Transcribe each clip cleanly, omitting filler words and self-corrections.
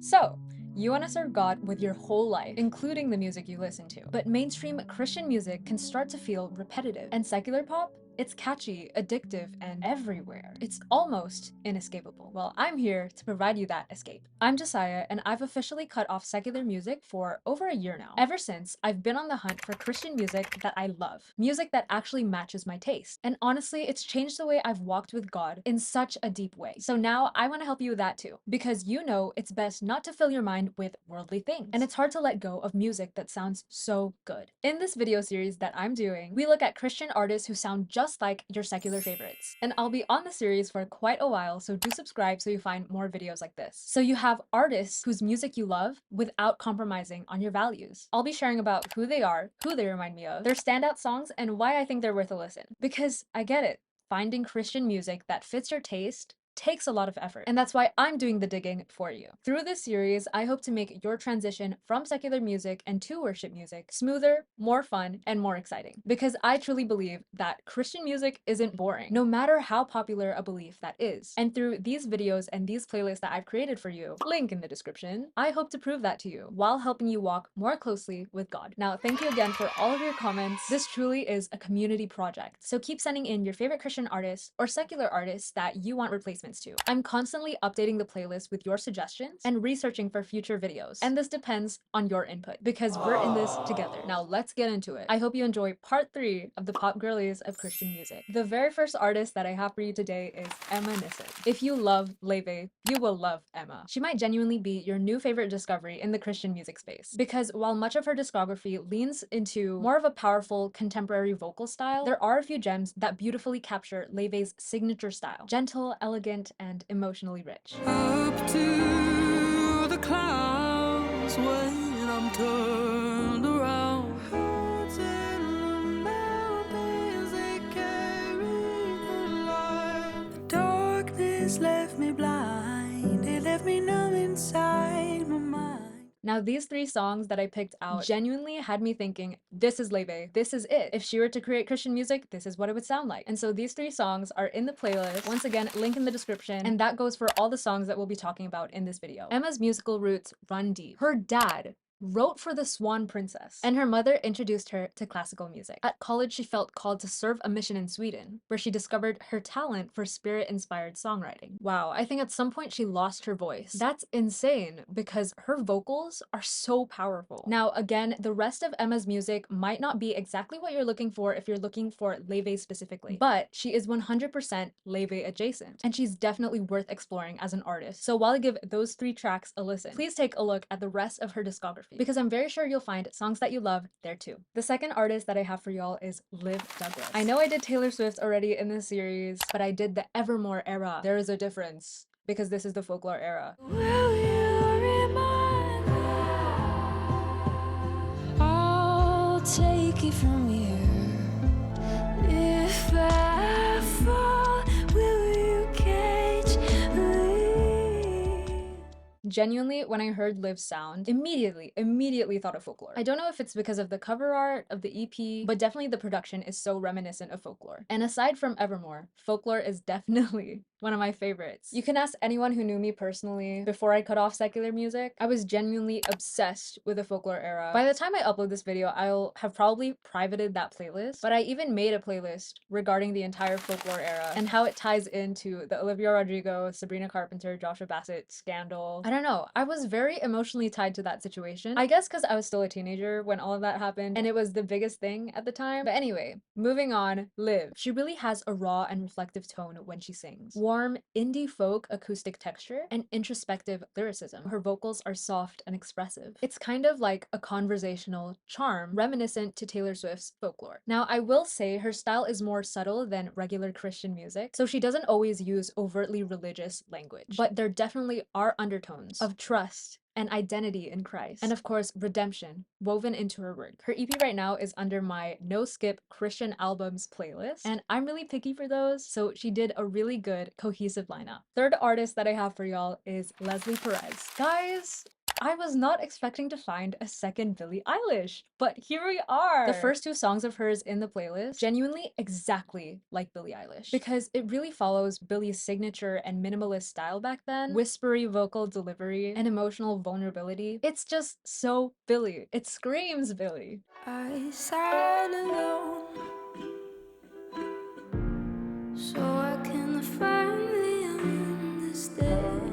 So, you want to serve God with your whole life, including the music you listen to. But mainstream Christian music can start to feel repetitive. And secular pop? It's catchy, addictive, and everywhere. It's almost inescapable. Well, I'm here to provide you that escape. I'm 𝐦𝐤𝐬𝐬𝐬, and I've officially cut off secular music for over a year now. Ever since, I've been on the hunt for Christian music that I love. Music that actually matches my taste. And honestly, it's changed the way I've walked with God in such a deep way. So now I want to help you with that too. Because you know it's best not to fill your mind with worldly things. And it's hard to let go of music that sounds so good. In this video series that I'm doing, we look at Christian artists who sound just like your secular favorites. And I'll be on the series for quite a while, so do subscribe so you find more videos like this. So you have artists whose music you love without compromising on your values. I'll be sharing about who they are, who they remind me of, their standout songs, and why I think they're worth a listen. Because I get it. Finding Christian music that fits your taste takes a lot of effort, and that's why I'm doing the digging for you. Through this series, I hope to make your transition from secular music and to worship music smoother, more fun, and more exciting. Because I truly believe that Christian music isn't boring, no matter how popular a belief that is. And through these videos and these playlists that I've created for you, link in the description, I hope to prove that to you while helping you walk more closely with God. Now, thank you again for all of your comments. This truly is a community project, so keep sending in your favorite Christian artists or secular artists that you want replacements to. I'm constantly updating the playlist with your suggestions and researching for future videos. And this depends on your input because we're in this together. Now let's get into it. I hope you enjoy part 3 of the pop girlies of Christian music. The very first artist that I have for you today is 𝐿𝐻𝐻. If you love 𝓿𝐵, you will love Emma. She might genuinely be your new favorite discovery in the Christian music space. Because while much of her discography leans into more of a powerful contemporary vocal style, there are a few gems that beautifully capture 𝓿𝐵's signature style. Gentle, elegant, and emotionally rich. Up to the clouds when I'm turned around. Mountain mountains, they carry the light. The darkness left me blind. It left me numb inside my mind. Now, these 3 songs that I picked out genuinely had me thinking, this is 𝓿𝐵, this is it. If she were to create Christian music, this is what it would sound like. And so these 3 songs are in the playlist. Once again, link in the description. And that goes for all the songs that we'll be talking about in this video. Emma's musical roots run deep. Her dad wrote for the Swan Princess, and her mother introduced her to classical music. At college, she felt called to serve a mission in Sweden, where she discovered her talent for spirit-inspired songwriting. Wow, I think at some point she lost her voice. That's insane, because her vocals are so powerful. Now, again, the rest of Emma's music might not be exactly what you're looking for if you're looking for 𝓿𝐵 specifically, but she is 100% 𝓿𝐵 adjacent, and she's definitely worth exploring as an artist. So while I give those 3 tracks a listen, please take a look at the rest of her discography, because I'm very sure you'll find songs that you love there too. The second artist that I have for y'all is Liv Douglas. I know I did Taylor Swift already in this series, but I did the Evermore era. There is a difference, because this is the Folklore era. Will you remind me? I'll take it from here. If I fall, will you catch me? Genuinely, when I heard Liv's sound, immediately thought of Folklore. I don't know if it's because of the cover art of the EP, but definitely the production is so reminiscent of Folklore. And aside from Evermore, Folklore is definitely one of my favorites. You can ask anyone who knew me personally before I cut off secular music. I was genuinely obsessed with the Folklore era. By the time I upload this video, I'll have probably privated that playlist, but I even made a playlist regarding the entire Folklore era and how it ties into the Olivia Rodrigo, Sabrina Carpenter, Joshua Bassett scandal. I don't know, I was very emotionally tied to that situation. I guess because I was still a teenager when all of that happened and it was the biggest thing at the time. But anyway, moving on, Liv. She really has a raw and reflective tone when she sings. Warm indie folk acoustic texture and introspective lyricism. Her vocals are soft and expressive. It's kind of like a conversational charm reminiscent to Taylor Swift's Folklore. Now, I will say her style is more subtle than regular Christian music, so she doesn't always use overtly religious language, but there definitely are undertones of trust and identity in Christ, and of course redemption woven into her work. Her EP right now is under my no skip Christian albums playlist, and I'm really picky for those, so she did a really good cohesive lineup. Third artist that I have for y'all is Leslie Perez. Guys, I was not expecting to find a second Billie Eilish, but here we are! The first two songs of hers in the playlist genuinely exactly like Billie Eilish, because it really follows Billie's signature and minimalist style back then, whispery vocal delivery and emotional vulnerability. It's just so Billie. It screams Billie. I sat alone so I can finally understand.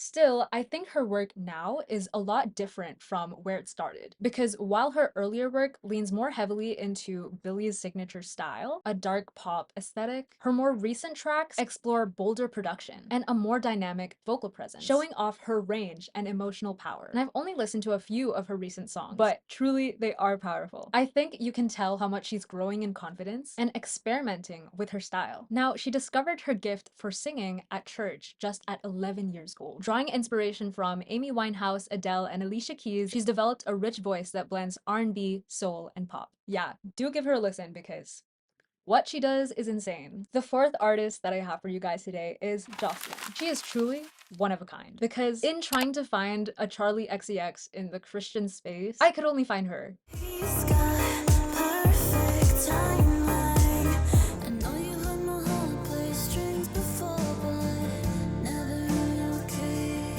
Still, I think her work now is a lot different from where it started, because while her earlier work leans more heavily into Billie's signature style, a dark pop aesthetic, her more recent tracks explore bolder production and a more dynamic vocal presence, showing off her range and emotional power. And I've only listened to a few of her recent songs, but truly they are powerful. I think you can tell how much she's growing in confidence and experimenting with her style. Now, she discovered her gift for singing at church just at 11 years old. Drawing inspiration from Amy Winehouse, Adele, and Alicia Keys, she's developed a rich voice that blends R&B, soul, and pop. Yeah, do give her a listen because what she does is insane. The fourth artist that I have for you guys today is 𝐤𝐻𝐿. She is truly one of a kind, because in trying to find a Charli XCX in the Christian space, I could only find her. He's got perfect timeline. I know you heard my heart play strings before, but never really okay.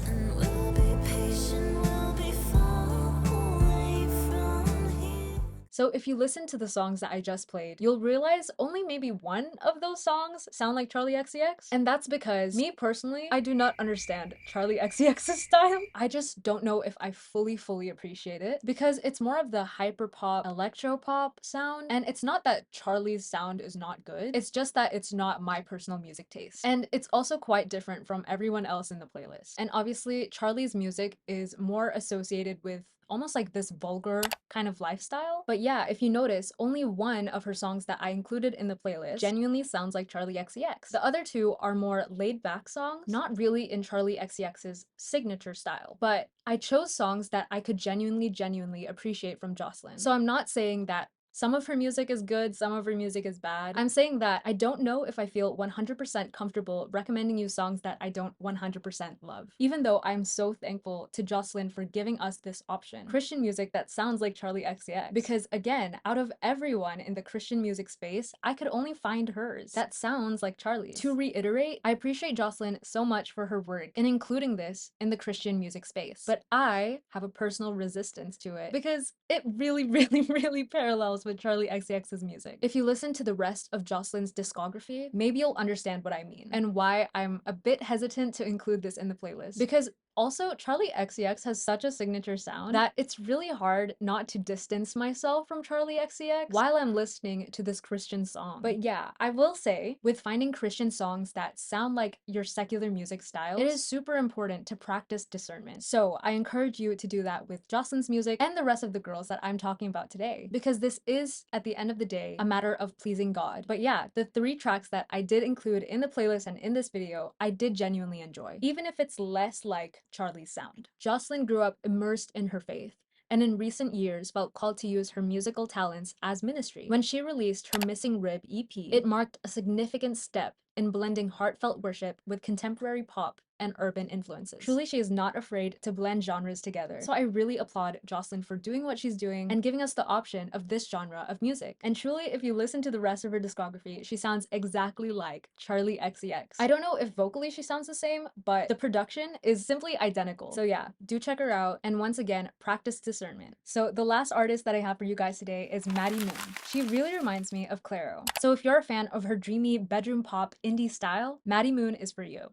And we'll be patient, we'll be far away from here. So if you listen to the songs that I just played, you'll realize only maybe one of those songs sound like Charli XCX. And that's because, me personally, I do not understand Charli XCX's style. I just don't know if I fully appreciate it, because it's more of the hyperpop, electropop sound. And it's not that Charli's sound is not good, it's just that it's not my personal music taste. And it's also quite different from everyone else in the playlist. And obviously, Charli's music is more associated with almost like this vulgar kind of lifestyle. But yeah, if you notice, only one of her songs that I included in the playlist genuinely sounds like Charli XCX. The other two are more laid-back songs, not really in Charli XCX's signature style, but I chose songs that I could genuinely appreciate from 𝐤𝐻𝐿. So I'm not saying that some of her music is good, some of her music is bad. I'm saying that I don't know if I feel 100% comfortable recommending you songs that I don't 100% love. Even though I'm so thankful to 𝐤𝐻𝐿 for giving us this option, Christian music that sounds like Charli XCX. Because again, out of everyone in the Christian music space, I could only find hers that sounds like Charli's. To reiterate, I appreciate 𝐤𝐻𝐿 so much for her work in including this in the Christian music space, but I have a personal resistance to it because it really parallels with Charli XCX's music. If you listen to the rest of 𝐤𝐻𝐿's discography, maybe you'll understand what I mean and why I'm a bit hesitant to include this in the playlist. Because also, Charli XCX has such a signature sound that it's really hard not to distance myself from Charli XCX while I'm listening to this Christian song. But yeah, I will say, with finding Christian songs that sound like your secular music styles, it is super important to practice discernment. So I encourage you to do that with 𝐤𝐻𝐿's music and the rest of the girls that I'm talking about today, because this is, at the end of the day, a matter of pleasing God. But yeah, the 3 tracks that I did include in the playlist and in this video, I did genuinely enjoy, even if it's less like Charli's sound. 𝐤𝐻𝐿 grew up immersed in her faith, and in recent years felt called to use her musical talents as ministry. When she released her Missing Rib EP, it marked a significant step in blending heartfelt worship with contemporary pop and urban influences. Truly, she is not afraid to blend genres together. So I really applaud 𝐤𝐻𝐿 for doing what she's doing and giving us the option of this genre of music. And truly, if you listen to the rest of her discography, she sounds exactly like Charli XCX. I don't know if vocally she sounds the same, but the production is simply identical. So yeah, do check her out. And once again, practice discernment. So the last artist that I have for you guys today is Maddie Moon. She really reminds me of Clairo. So if you're a fan of her dreamy bedroom pop indie style, Maddie Moon is for you.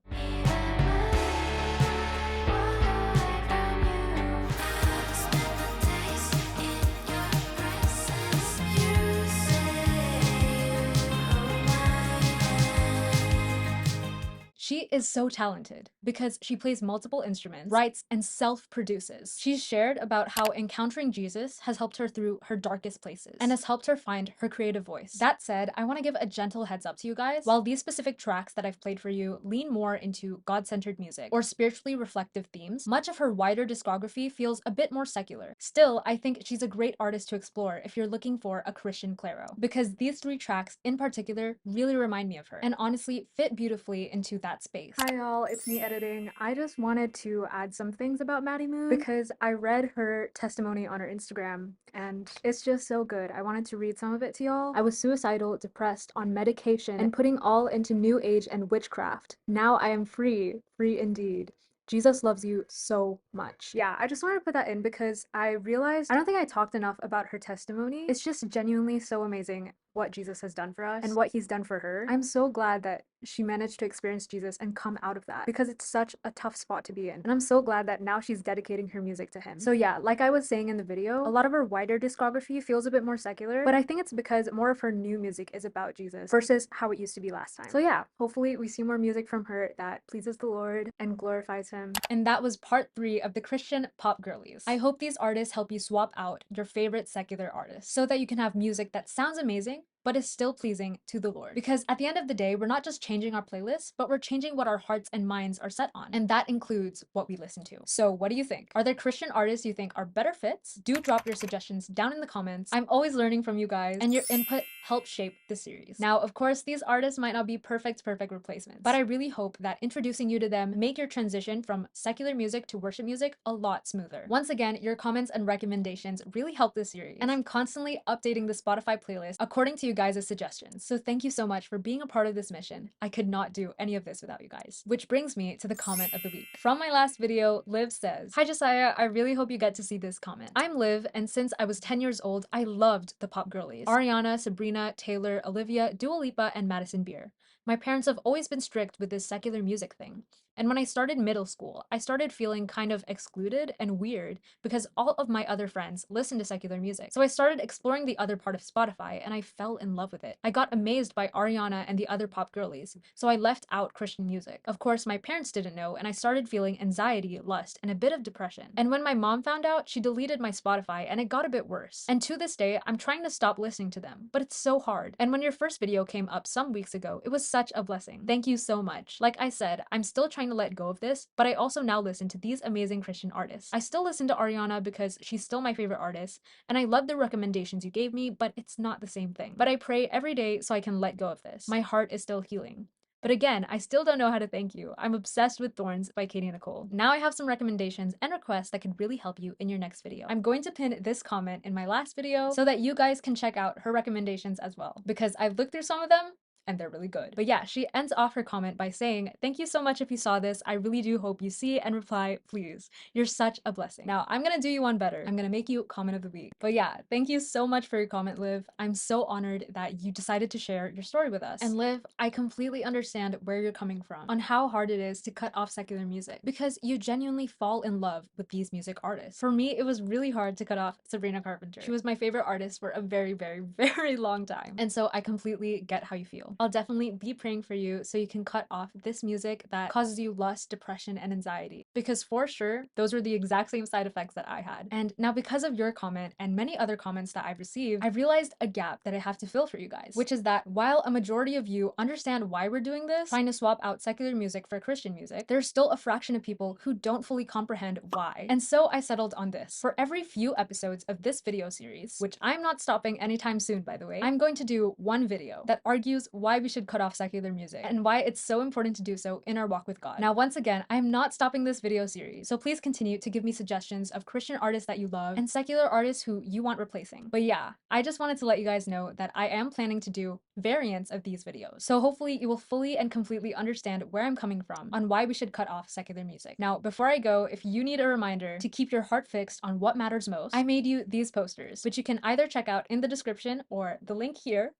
She is so talented because she plays multiple instruments, writes, and self-produces. She's shared about how encountering Jesus has helped her through her darkest places and has helped her find her creative voice. That said, I want to give a gentle heads up to you guys. While these specific tracks that I've played for you lean more into God-centered music or spiritually reflective themes, much of her wider discography feels a bit more secular. Still, I think she's a great artist to explore if you're looking for a Christian Clairo, because these 3 tracks in particular really remind me of her and honestly fit beautifully into that space. Hi y'all, it's me editing. I just wanted to add some things about Maddie Moon because I read her testimony on her Instagram and it's just so good. I wanted to read some of it to y'all. I was suicidal, depressed, on medication, and putting all into new age and witchcraft. Now I am free, free indeed. Jesus loves you so much. Yeah, I just wanted to put that in because I realized I don't think I talked enough about her testimony. It's just genuinely so amazing what Jesus has done for us and what he's done for her. I'm so glad that she managed to experience Jesus and come out of that because it's such a tough spot to be in. And I'm so glad that now she's dedicating her music to him. So yeah, like I was saying in the video, a lot of her wider discography feels a bit more secular, but I think it's because more of her new music is about Jesus versus how it used to be last time. So yeah, hopefully we see more music from her that pleases the Lord and glorifies him. And that was part 3 of the Christian pop girlies. I hope these artists help you swap out your favorite secular artists so that you can have music that sounds amazing but is still pleasing to the Lord. Because at the end of the day, we're not just changing our playlists, but we're changing what our hearts and minds are set on. And that includes what we listen to. So what do you think? Are there Christian artists you think are better fits? Do drop your suggestions down in the comments. I'm always learning from you guys, and your input helps shape the series. Now, of course, these artists might not be perfect replacements, but I really hope that introducing you to them make your transition from secular music to worship music a lot smoother. Once again, your comments and recommendations really help this series, and I'm constantly updating the Spotify playlist according to you guys' suggestions. So thank you so much for being a part of this mission. I could not do any of this without you guys. Which brings me to the comment of the week. From my last video, Liv says, "Hi Josiah, I really hope you get to see this comment. I'm Liv, and since I was 10 years old, I loved the pop girlies. Ariana, Sabrina, Taylor, Olivia, Dua Lipa, and Madison Beer. My parents have always been strict with this secular music thing. And when I started middle school, I started feeling kind of excluded and weird because all of my other friends listened to secular music. So I started exploring the other part of Spotify and I fell in love with it. I got amazed by Ariana and the other pop girlies, so I left out Christian music. Of course, my parents didn't know and I started feeling anxiety, lust, and a bit of depression. And when my mom found out, she deleted my Spotify and it got a bit worse. And to this day, I'm trying to stop listening to them, but it's so hard. And when your first video came up some weeks ago, it was such a blessing. Thank you so much. Like I said, I'm still trying to let go of this, but I also now listen to these amazing Christian artists. I still listen to Ariana because she's still my favorite artist, and I love the recommendations you gave me, but it's not the same thing. But I pray every day so I can let go of this. My heart is still healing. But again, I still don't know how to thank you. I'm obsessed with Thorns by Katie Nicole. Now I have some recommendations and requests that could really help you in your next video. I'm going to pin this comment in my last video so that you guys can check out her recommendations as well, because I've looked through some of them and they're really good. But yeah, she ends off her comment by saying, "Thank you so much if you saw this. I really do hope you see and reply, please. You're such a blessing." Now, I'm gonna do you one better. I'm gonna make you comment of the week. But yeah, thank you so much for your comment, Liv. I'm so honored that you decided to share your story with us. And Liv, I completely understand where you're coming from on how hard it is to cut off secular music because you genuinely fall in love with these music artists. For me, it was really hard to cut off Sabrina Carpenter. She was my favorite artist for a very, very, very long time. And so I completely get how you feel. I'll definitely be praying for you so you can cut off this music that causes you lust, depression, and anxiety. Because for sure, those were the exact same side effects that I had. And now because of your comment and many other comments that I've received, I've realized a gap that I have to fill for you guys, which is that while a majority of you understand why we're doing this, trying to swap out secular music for Christian music, there's still a fraction of people who don't fully comprehend why. And so I settled on this. For every few episodes of this video series, which I'm not stopping anytime soon, by the way, I'm going to do one video that argues why we should cut off secular music and why it's so important to do so in our walk with God. Now, once again, I'm not stopping this video series, so please continue to give me suggestions of Christian artists that you love and secular artists who you want replacing. But yeah, I just wanted to let you guys know that I am planning to do variants of these videos. So hopefully you will fully and completely understand where I'm coming from on why we should cut off secular music. Now, before I go, if you need a reminder to keep your heart fixed on what matters most, I made you these posters, which you can either check out in the description or the link here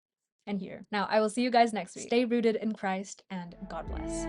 and here. Now, I will see you guys next week. Stay rooted in Christ and God bless.